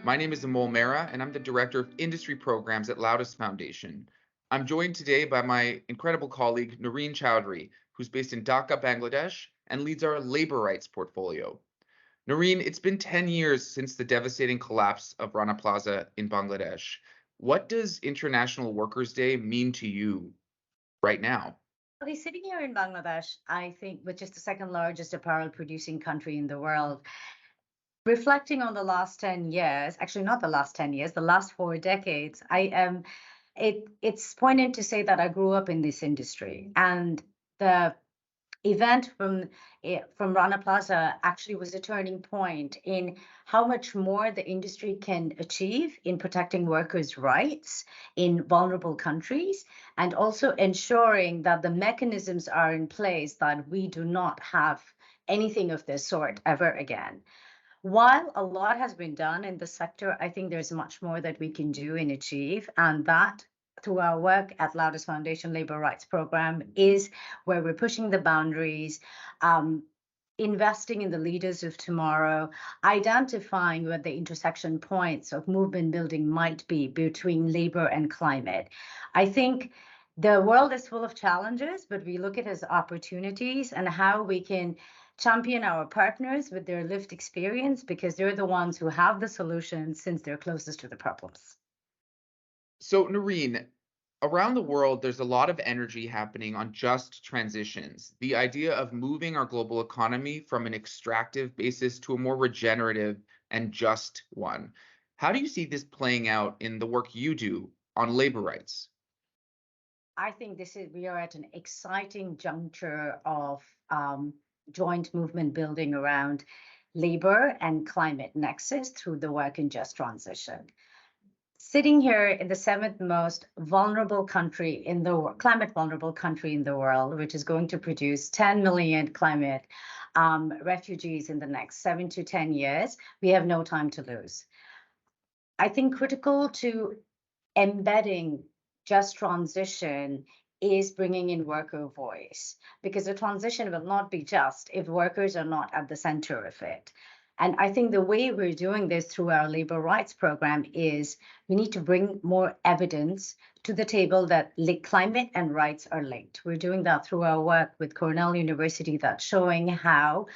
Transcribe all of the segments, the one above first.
My name is Amol Mehra, and I'm the Director of Industry Programs at Loudest Foundation. I'm joined today by my incredible colleague, Noreen Chowdhury, who's based in Dhaka, Bangladesh, and leads our labor rights portfolio. Noreen, it's been 10 years since the devastating collapse of Rana Plaza in Bangladesh. What does International Workers' Day mean to you right now? Okay, sitting here in Bangladesh, I think, which is the second largest apparel producing country in the world, reflecting on the last 10 years, actually not the last 10 years, the last 4 decades, I am it's poignant to say that I grew up in this industry. And the event from Rana Plaza actually was a turning point in how much more the industry can achieve in protecting workers' rights in vulnerable countries, and also ensuring that the mechanisms are in place that we do not have anything of this sort ever again. While a lot has been done in the sector, I think there's much more that we can do and achieve, and that through our work at Loudest Foundation Labor Rights Program is where we're pushing the boundaries, um, investing in the leaders of tomorrow, identifying where the intersection points of movement building might be between labor and climate. I think the world is full of challenges, but we look at it as opportunities and how we can champion our partners with their lived experience because they're the ones who have the solutions since they're closest to the problems. So, Noreen, around the world, there's a lot of energy happening on just transitions. The idea of moving our global economy from an extractive basis to a more regenerative and just one. How do you see this playing out in the work you do on labor rights? I think this is we are at an exciting juncture of joint movement building around labor and climate nexus through the work in just transition. Sitting here in the seventh most vulnerable country in the climate vulnerable country in the world, which is going to produce 10 million climate refugees in the next 7 to 10 years, we have no time to lose. I think critical to embedding just transition is bringing in worker voice because the transition will not be just if workers are not at the center of it. And I think the way we're doing this through our labor rights program is we need to bring more evidence to the table that climate and rights are linked. We're doing that through our work with Cornell University that's showing how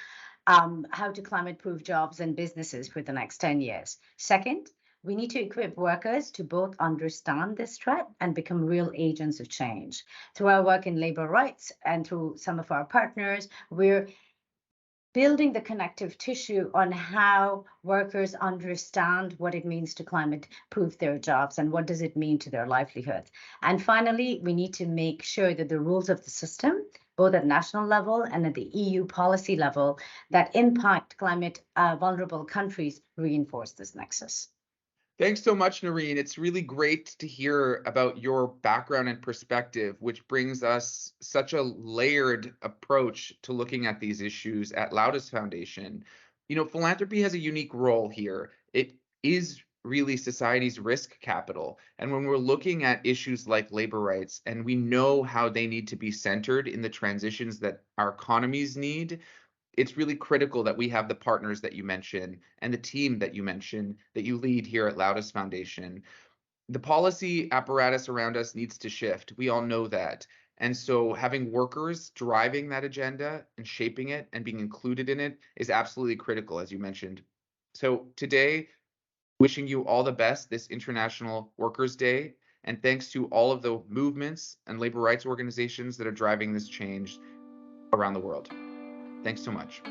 to climate proof jobs and businesses for the next 10 years. Second, we need to equip workers to both understand this threat and become real agents of change. Through our work in labor rights and through some of our partners, we're building the connective tissue on how workers understand what it means to climate proof their jobs and what does it mean to their livelihood. And finally, we need to make sure that the rules of the system, both at national level and at the EU policy level, that impact climate vulnerable countries reinforce this nexus. Thanks so much, Noreen. It's really great to hear about your background and perspective, which brings us such a layered approach to looking at these issues at Loudest Foundation. Philanthropy has a unique role here. It is really society's risk capital. And when we're looking at issues like labor rights, and we know how they need to be centered in the transitions that our economies need, it's really critical that we have the partners that you mentioned and the team that you mentioned that you lead here at Loudest Foundation. The policy apparatus around us needs to shift. We all know that. And so having workers driving that agenda and shaping it and being included in it is absolutely critical, as you mentioned. So today, wishing you all the best this International Workers' Day. And thanks to all of the movements and labor rights organizations that are driving this change around the world. Thanks so much.